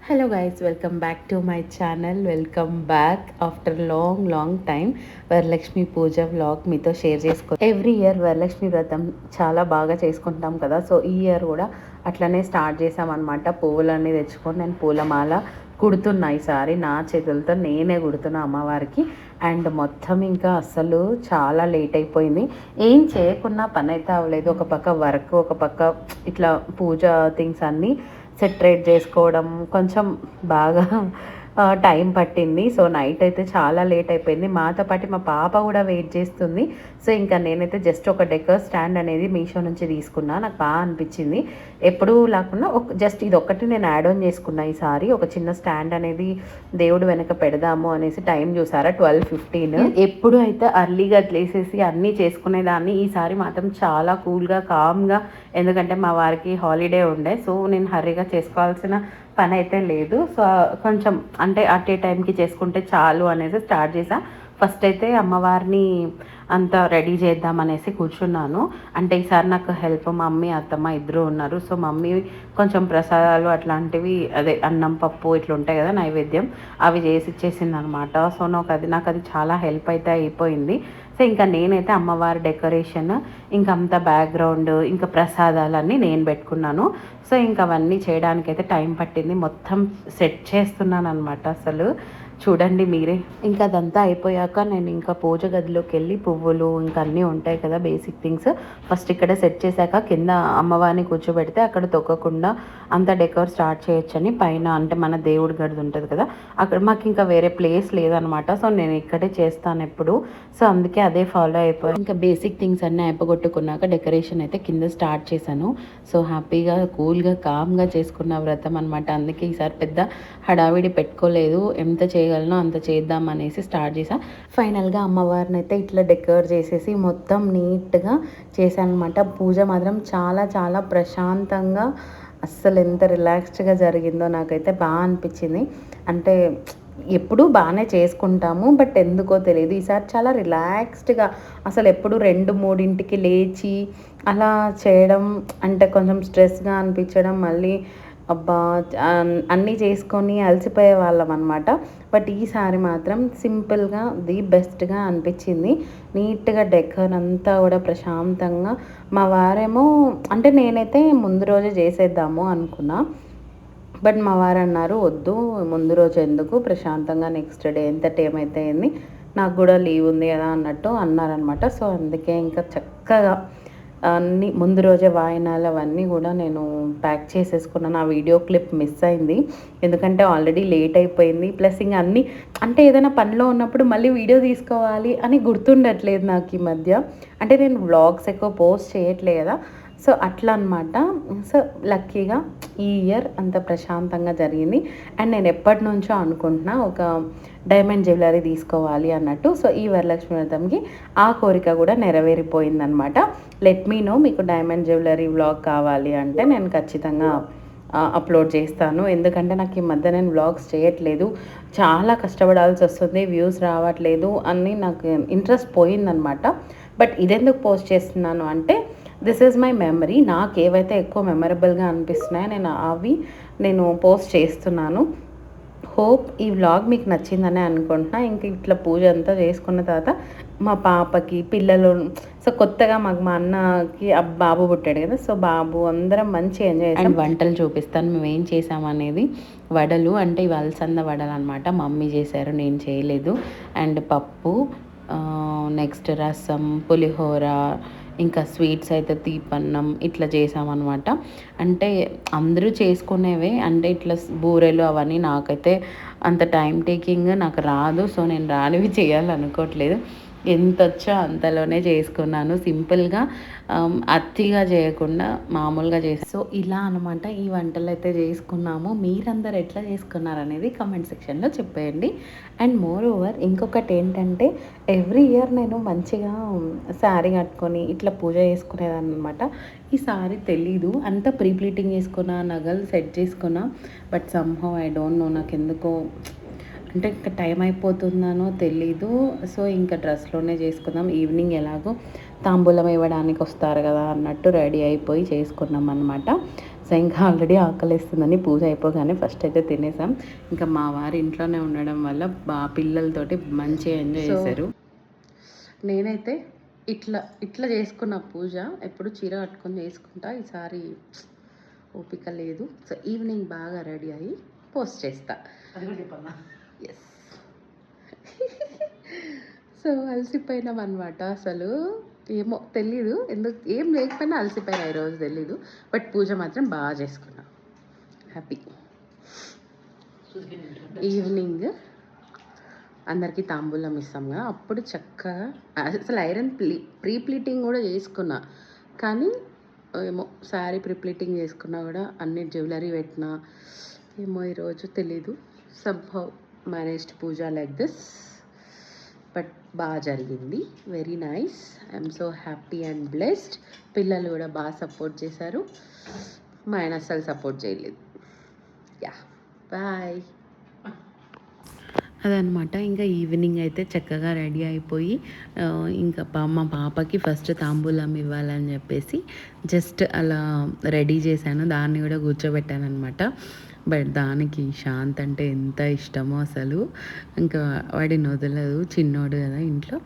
Hello guys, welcome back to my channel. Welcome back after long time. Varalakshmi puja vlog మీతో share every year Varalakshmi వ్రతం చాలా బాగా చేసుకుంటాం కదా. సో ఈ ఇయర్ కూడా అట్లనే స్టార్ట్ చేసామన్నమాట. పువ్వులన్నీ తెచ్చుకొని నేను పూలమాల కుడుతున్నా. ఈసారి నా చేతులతో నేనే కుడుతున్నా అమ్మవారికి. అండ్ మొత్తం ఇంకా అస్సలు చాలా లేట్ అయిపోయింది. ఏం చేయకున్నా పని అయితే అవ్వలేదు. ఒక పక్క వర్క్, ఒక పక్క ఇట్లా పూజ థింగ్స్ అన్నీ సెటరేట్ చేసుకోవడం కొంచెం బాగా టైం పట్టింది. సో నైట్ అయితే చాలా లేట్ అయిపోయింది. మాతో పాటు మా పాప కూడా వెయిట్ చేస్తుంది. సో ఇంకా నేనైతే జస్ట్ ఒక డెకర్ స్టాండ్ అనేది మీషో నుంచి తీసుకున్నా. నాకు బాగా అనిపించింది. ఎప్పుడూ లేకుండా జస్ట్ ఇది ఒక్కటి నేను యాడ్ ఆన్ చేసుకున్నా. ఈసారి ఒక చిన్న స్టాండ్ అనేది దేవుడు వెనక పెడదాము అనేసి టైం చూసారా 12:15. ఎప్పుడు అయితే అర్లీగా లేసేసి అన్నీ చేసుకునేదాన్ని. ఈసారి మాత్రం చాలా కూల్గా కామ్గా, ఎందుకంటే మా వారికి హాలిడే ఉండే. సో నేను హర్రీగా చేసుకోవాల్సిన పని అయితే లేదు. సో కొంచెం అంటే అట్ ఏ టైంకి చేసుకుంటే చాలు అనేసి స్టార్ట్ చేసా. ఫస్ట్ అయితే అమ్మవారిని అంతా రెడీ చేద్దామనేసి కూర్చున్నాను. అంటే ఈసారి నాకు హెల్ప్ మమ్మీ అత్తమ్మ ఇద్దరు ఉన్నారు. సో మమ్మీ కొంచెం ప్రసాదాలు అట్లాంటివి, అదే అన్నం పప్పు ఇట్లా ఉంటాయి కదా నైవేద్యం, అవి చేసి ఇచ్చేసింది అనమాట. సో నాకు అది చాలా హెల్ప్ అయితే అయిపోయింది. సో ఇంకా నేనైతే అమ్మవారి డెకరేషన్, ఇంకా అంతా బ్యాక్గ్రౌండ్, ఇంకా ప్రసాదాలన్నీ నేను పెట్టుకున్నాను. సో ఇంకా అవన్నీ చేయడానికైతే టైం పట్టింది. మొత్తం సెట్ చేస్తున్నాను అనమాట. అసలు చూడండి మీరే. ఇంకా అదంతా అయిపోయాక నేను ఇంకా పూజ గదిలోకి వెళ్ళి పువ్వులు ఇంకా అన్నీ ఉంటాయి కదా బేసిక్ థింగ్స్ ఫస్ట్ ఇక్కడ సెట్ చేశాక కింద అమ్మవారిని కూర్చోబెడితే అక్కడ తొక్కకుండా అంత డెకోర్ స్టార్ట్ చేయొచ్చని పైన, అంటే మన దేవుడి గది ఉంటుంది కదా అక్కడ, మాకు ఇంకా వేరే ప్లేస్ లేదనమాట. సో నేను ఇక్కడే చేస్తాను ఎప్పుడు. సో అందుకే అదే ఫాలో అయిపోయి ఇంకా బేసిక్ థింగ్స్ అన్నీ అయిపోగొట్టుకున్నాక డెకరేషన్ అయితే కింద స్టార్ట్ చేశాను. సో హ్యాపీగా కూల్గా కామ్గా చేసుకున్న వ్రతం అనమాట. అందుకే ఈసారి పెద్ద హడావిడి పెట్టుకోలేదు. ఎంత చేయగలనో అంత చేద్దాం అనేసి స్టార్ట్ చేసా. ఫైనల్గా అమ్మవారిని అయితే ఇట్లా డెకర్ చేసేసి మొత్తం నీట్గా చేశాను అనమాట. పూజ మాత్రం చాలా చాలా ప్రశాంతంగా, అస్సలు ఎంత రిలాక్స్డ్గా జరిగిందో నాకైతే బాగా అనిపించింది. అంటే ఎప్పుడు బాగానే చేసుకుంటాము, బట్ ఎందుకో తెలియదు ఈసారి చాలా రిలాక్స్డ్గా, అసలు ఎప్పుడు 2-3ంటికి లేచి అలా చేయడం అంటే కొంచెం స్ట్రెస్గా అనిపించడం, మళ్ళీ అబ్బా అన్నీ చేసుకొని అలసిపోయే వాళ్ళం అనమాట. బట్ ఈసారి మాత్రం సింపుల్గా ది బెస్ట్గా అనిపించింది. నీట్గా డెకర్ అంతా కూడా ప్రశాంతంగా. మా వారేమో, అంటే నేనైతే ముందు రోజే చేసేద్దాము అనుకున్నా, బట్ మా వారు అన్నారు వద్దు ముందు రోజు ఎందుకు, ప్రశాంతంగా నెక్స్ట్ డే ఎంత టైం అయితే ఏంది, నాకు కూడా లీవ్ ఉంది కదా అన్నట్టు అన్నారనమాట. సో అందుకే ఇంకా చక్కగా అన్నీ ముందు రోజే వాయినాలు అవన్నీ కూడా నేను ప్యాక్ చేసేసుకున్నాను. ఆ వీడియో క్లిప్ మిస్ అయింది, ఎందుకంటే ఆల్రెడీ లేట్ అయిపోయింది. ప్లస్ ఇంకా అన్నీ అంటే ఏదైనా పనిలో ఉన్నప్పుడు మళ్ళీ వీడియో తీసుకోవాలి అని గుర్తుండట్లేదు నాకు ఈ మధ్య. అంటే నేను వ్లాగ్స్ ఎక్కువ పోస్ట్ చేయట్లేదు కదా, సో అట్లా అనమాట. సో లక్కీగా ఈ ఇయర్ అంత ప్రశాంతంగా జరిగింది. అండ్ నేను ఎప్పటి నుంచో అనుకుంటున్నా ఒక డైమండ్ జ్యువెలరీ తీసుకోవాలి అన్నట్టు. సో ఈ వరలక్ష్మి వ్రతంకి ఆ కోరిక కూడా నెరవేరిపోయిందనమాట. లెట్ మీ నో, మీకు డైమండ్ జ్యువెలరీ వ్లాగ్ కావాలి అంటే నేను ఖచ్చితంగా అప్లోడ్ చేస్తాను. ఎందుకంటే నాకు ఈ మధ్య నేను వ్లాగ్స్ చేయట్లేదు, చాలా కష్టపడాల్సి వస్తుంది, వ్యూస్ రావట్లేదు అని నాకు ఇంట్రెస్ట్ పోయిందనమాట. బట్ ఇదెందుకు పోస్ట్ చేస్తున్నాను అంటే దిస్ ఈజ్ మై మెమరీ. నాకు ఏవైతే ఎక్కువ మెమరబుల్గా అనిపిస్తున్నాయో నేను పోస్ట్ చేస్తున్నాను. హోప్ ఈ వ్లాగ్ మీకు నచ్చిందని అనుకుంటున్నా. ఇంక ఇట్లా పూజ అంతా చేసుకున్న తర్వాత మా పాపకి పిల్లలు, సో కొత్తగా మాకు మా అన్నకి బాబు పుట్టాడు కదా, సో బాబు అందరం మంచిగా ఎంజాయ్ చేస్తాం. అండ్ వంటలు చూపిస్తాను మేము ఏం చేసామనేది. వడలు అంటే ఇవి అలసంద వడలు అనమాట, మమ్మీ చేశారు, నేను చేయలేదు. అండ్ పప్పు, నెక్స్ట్ రసం, పులిహోర, ఇంకా స్వీట్స్ అయితే తీపన్నం ఇట్లా చేసామన్నమాట. అంటే అందరూ చేసుకునేవే, అంటే ఇట్లా బూరెలు అవన్నీ నాకైతే అంత టైం టేకింగ్ నాకు రాదు. సో నేను రానివి చేయాలనుకోవట్లేదు, ఎంత వచ్చో అంతలోనే చేసుకున్నాను సింపుల్గా, అతిగా చేయకుండా మామూలుగా చేసి. సో ఇలా అనమాట ఈ వంటలు అయితే చేసుకున్నాము. మీరందరూ ఎట్లా చేసుకున్నారు అనేది కమెంట్ సెక్షన్లో చెప్పేయండి. అండ్ మోర్ ఓవర్ ఇంకొకటి ఏంటంటే ఎవ్రీ ఇయర్ నేను మంచిగా శారీ కట్టుకొని ఇట్లా పూజ చేసుకునేదాన్ని అనమాట. ఈసారి తెలీదు అంతా ప్రీ ప్లీటింగ్ చేసుకున్నా, నగలు సెట్ చేసుకున్నా, but somehow I don't know, నాకు ఎందుకో అంటే ఇంకా టైం అయిపోతుందనో తెలీదు. సో ఇంకా డ్రెస్లోనే చేసుకుందాం, ఈవినింగ్ ఎలాగో తాంబూలం ఇవ్వడానికి వస్తారు కదా అన్నట్టు రెడీ అయిపోయి చేసుకున్నాం అనమాట. సో సో ఇంకా ఆల్రెడీ ఆకలిస్తుందని పూజ అయిపోగానే ఫస్ట్ అయితే తినేసాం. ఇంకా మా వారు ఇంట్లోనే ఉండడం వల్ల పిల్లలతోటి మంచిగా ఎంజాయ్ చేశారు. నేనైతే ఇట్లా చేసుకున్న పూజ ఎప్పుడు చీర కట్టుకొని చేసుకుంటా, ఈసారి ఓపిక లేదు. సో ఈవినింగ్ బాగా రెడీ అయ్యి పోస్ట్ చేస్తా. ఎస్. సో అలసిపోయినాం అనమాట. అసలు ఏమో తెలీదు ఎందుకు, ఏం లేకపోయినా అలసిపోయినా ఈరోజు తెలీదు. బట్ పూజ మాత్రం బాగా చేసుకున్నా, హ్యాపీ. ఈవినింగ్ అందరికీ తాంబూలం ఇస్తాం కదా, అప్పుడు చక్కగా అసలు ఐరన్ ప్రీ ప్లీటింగ్ కూడా చేసుకున్నా. కానీ ఏమో శారీ ప్రీ ప్లీటింగ్ చేసుకున్నా కూడా అన్ని జ్యువెలరీ పెట్టినా ఏమో ఈరోజు తెలీదు. Somehow managed puja like this. But బాగా జరిగింది, very nice. I'm so happy and blessed. పిల్లలు కూడా బాగా సపోర్ట్ చేశారు, మా ఆయన అస్సలు సపోర్ట్ చేయలేదు. Yeah, bye. అదనమాట. ఇంకా ఈవినింగ్ అయితే చక్కగా రెడీ అయిపోయి ఇంకా మా పాపకి ఫస్ట్ తాంబూలం ఇవ్వాలని చెప్పేసి జస్ట్ అలా రెడీ చేశాను. దాన్ని కూడా కూర్చోబెట్టాను అనమాట. బట్ దానికి శాంత్ అంటే ఎంత ఇష్టమో అసలు, ఇంకా వాడిని వదలదు, చిన్నోడు కదా ఇంట్లో.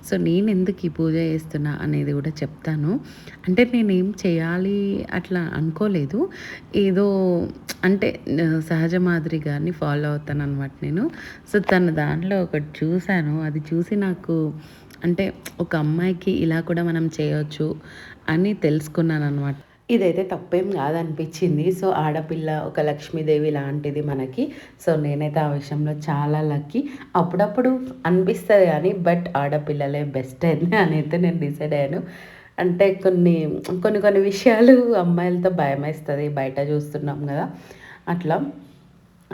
సో నేను ఎందుకు ఈ పూజ చేస్తున్నా అనేది కూడా చెప్తాను. అంటే నేనేం చేయాలి అట్లా అనుకోలేదు, ఏదో అంటే సహజ మాదిరి గారిని ఫాలో అవుతాను అనమాట నేను. సో తన దాంట్లో ఒకటి చూశాను, అది చూసి నాకు అంటే ఒక అమ్మాయికి ఇలా కూడా మనం చేయొచ్చు అని తెలుసుకున్నాను అనమాట. ఇదైతే తప్పేం కాదనిపించింది. సో ఆడపిల్ల ఒక లక్ష్మీదేవి లాంటిది మనకి. సో నేనైతే ఆ విషయంలో చాలా లక్కీ. అప్పుడప్పుడు అనిపిస్తుంది కానీ బట్ ఆడపిల్లలే బెస్ట్ అయింది అని అయితే నేను డిసైడ్ అయ్యాను. అంటే కొన్ని విషయాలు అమ్మాయిలతో భయం వేస్తుంది, బయట చూస్తున్నాం కదా అట్లా.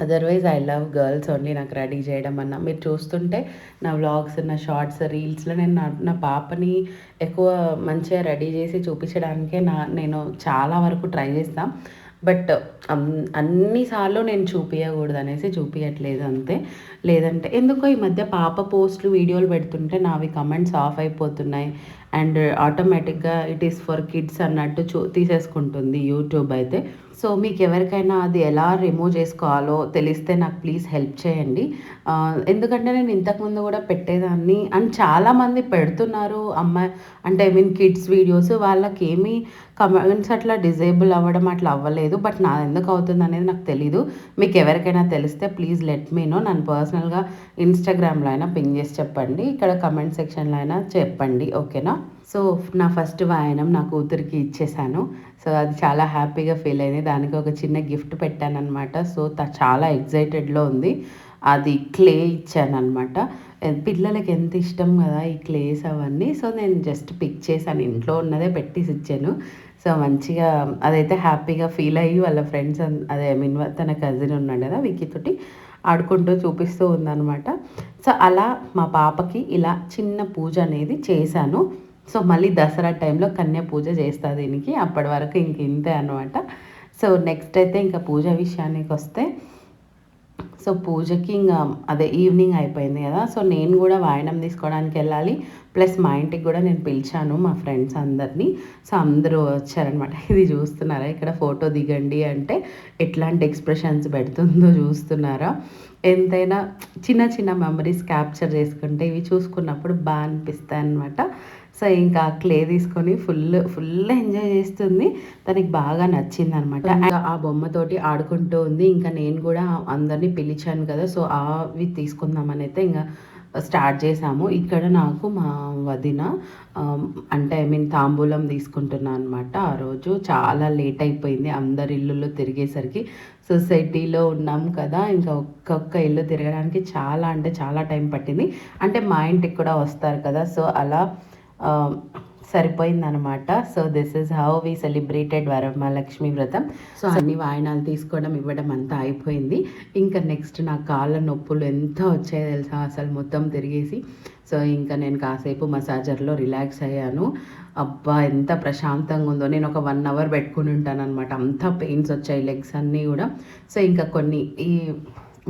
Otherwise I love girls only. నాకు రెడీ చేయడం అన్న మీరు చూస్తుంటే నా వ్లాగ్స్, నా షార్ట్స్, రీల్స్లో నేను నా పాపని ఎక్కువ మంచిగా రెడీ చేసి చూపించడానికే నేను చాలా వరకు ట్రై చేస్తాను. బట్ అన్నిసార్లు నేను చూపించకూడదు అనేసి చూపించట్లేదు అంతే. లేదంటే ఎందుకో ఈ మధ్య పాప పోస్టులు వీడియోలు పెడుతుంటే నావి కమెంట్స్ ఆఫ్ అయిపోతున్నాయి అండ్ ఆటోమేటిక్గా ఇట్ ఈస్ ఫర్ కిడ్స్ అన్నట్టు తీసేసుకుంటుంది యూట్యూబ్ అయితే. సో మీకు ఎవరికైనా అది ఎలా రిమూవ్ చేసుకోవాలో తెలిస్తే నాకు ప్లీజ్ హెల్ప్ చేయండి. ఎందుకంటే నేను ఇంతకుముందు కూడా పెట్టేదాన్ని అండ్ చాలామంది పెడుతున్నారు అమ్మాయి అంటే ఐ మీన్ కిడ్స్ వీడియోస్, వాళ్ళకి ఏమీ కమెంట్స్ అట్లా డిజేబుల్ అవ్వడం అట్లా అవ్వలేదు. బట్ నాది ఎందుకు అవుతుంది అనేది నాకు తెలీదు. మీకు ఎవరికైనా తెలిస్తే ప్లీజ్ లెట్ మీ నో. నన్ను పర్సనల్గా ఇన్స్టాగ్రామ్లో అయినా పింగ్ చేసి చెప్పండి, ఇక్కడ కమెంట్ సెక్షన్లో అయినా చెప్పండి, ఓకేనా. సో నా ఫస్ట్ వాయనం నా కూతురికి ఇచ్చేసాను. సో అది చాలా హ్యాపీగా ఫీల్ అయింది. దానికి ఒక చిన్న గిఫ్ట్ పెట్టాను అనమాట. సో చాలా ఎగ్జైటెడ్లో ఉంది. అది క్లే ఇచ్చాను అనమాట. పిల్లలకి ఎంత ఇష్టం కదా ఈ క్లేస్ అవన్నీ. సో నేను జస్ట్ పిక్ చేశాను, ఇంట్లో ఉన్నదే పెట్టేసి ఇచ్చాను. సో మంచిగా అదైతే హ్యాపీగా ఫీల్ అయ్యి వాళ్ళ ఫ్రెండ్స్ అదే ఐ మీన్ తన కజిన్ ఉన్నాడు కదా విక్కీతోటి ఆడుకుంటూ చూపిస్తూ ఉందన్నమాట. సో అలా మా పాపకి ఇలా చిన్న పూజ అనేది చేశాను. సో మళ్ళీ దసరా టైంలో కన్యా పూజ చేస్తా దీనికి, అప్పటి వరకు ఇంక ఇంతే అనమాట. సో నెక్స్ట్ అయితే ఇంకా పూజ విషయానికి వస్తే, సో పూజకి ఇంకా అదే ఈవినింగ్ అయిపోయింది కదా. సో నేను కూడా వాయనం తీసుకోవడానికి వెళ్ళాలి, ప్లస్ మా ఇంటికి కూడా నేను పిలిచాను మా ఫ్రెండ్స్ అందరినీ. సో అందరూ వచ్చారనమాట. ఇది చూస్తున్నారా, ఇక్కడ ఫోటో దిగండి అంటే ఎట్లాంటి ఎక్స్ప్రెషన్స్ పెడుతుందో చూస్తున్నారా. ఎంతైనా చిన్న చిన్న మెమరీస్ క్యాప్చర్ చేసుకుంటే ఇవి చూసుకున్నప్పుడు బాగా అనిపిస్తాయి అనమాట. సో ఇంకా క్లే తీసుకొని ఫుల్ ఎంజాయ్ చేస్తుంది, తనకి బాగా నచ్చింది అనమాట. ఆ బొమ్మతోటి ఆడుకుంటూ ఉంది. ఇంకా నేను కూడా అందరినీ పిలిచాను కదా, సో అవి తీసుకుందామని అయితే ఇంకా స్టార్ట్ చేసాము. ఇక్కడ నాకు మా వదిన అంటే ఐ మీన్ తాంబూలం తీసుకుంటున్నాను అనమాట. ఆ రోజు చాలా లేట్ అయిపోయింది, అందరి ఇల్లులో తిరిగేసరికి. సొసైటీలో ఉన్నాం కదా, ఇంకా ఒక్కొక్క ఇల్లు తిరగడానికి చాలా అంటే చాలా టైం పట్టింది. అంటే మా ఇంటికి కూడా వస్తారు కదా, సో అలా సరిపోయిందనమాట. So this is how we celebrated Varamahalakshmi వ్రతం. సో అన్ని వాయినాలు తీసుకోవడం ఇవ్వడం అంతా అయిపోయింది. ఇంకా నెక్స్ట్ నా కాళ్ళ నొప్పులు ఎంత వచ్చాయో తెలుసా అసలు మొత్తం తిరిగేసి. సో ఇంకా నేను కాసేపు మసాజర్లో రిలాక్స్ అయ్యాను. అబ్బా ఎంత ప్రశాంతంగా ఉందో. నేను ఒక 1 అవర్ పెట్టుకుని ఉంటాను అనమాట, అంత పెయిన్స్ వచ్చాయి లెగ్స్ అన్నీ కూడా. సో ఇంకా కొన్ని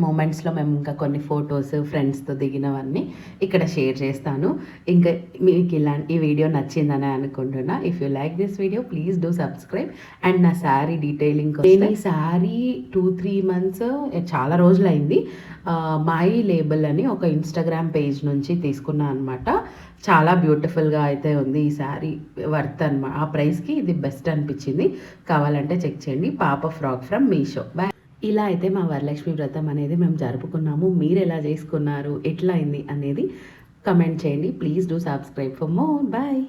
మూమెంట్స్లో మేము ఇంకా కొన్ని ఫొటోస్ ఫ్రెండ్స్తో దిగినవన్నీ ఇక్కడ షేర్ చేస్తాను. ఇంకా మీకు ఈ వీడియో నచ్చిందని అనుకుంటున్నా. If you like this video please do subscribe. And నా శారీ డీటెయిలింగ్, నేను ఈ శారీ 2-3 మంత్స్ చాలా రోజులు అయింది. మై లేబుల్ అని ఒక ఇన్స్టాగ్రామ్ పేజ్ నుంచి తీసుకున్నాను అనమాట. చాలా బ్యూటిఫుల్గా అయితే ఉంది ఈ శారీ, వర్త్ అనమాట. ఆ ప్రైస్కి ఇది బెస్ట్ అనిపించింది. కావాలంటే చెక్ చేయండి. పాప ఫ్రాక్ ఫ్రమ్ మీషో. బాయ్. ఇలా అయితే మా వరలక్ష్మి వ్రతం అనేది మేము జరుపుకున్నాము. మీరు ఎలా చేసుకున్నారు, ఎట్లా అయింది అనేది కమెంట్ చేయండి. Please do subscribe for more. Bye.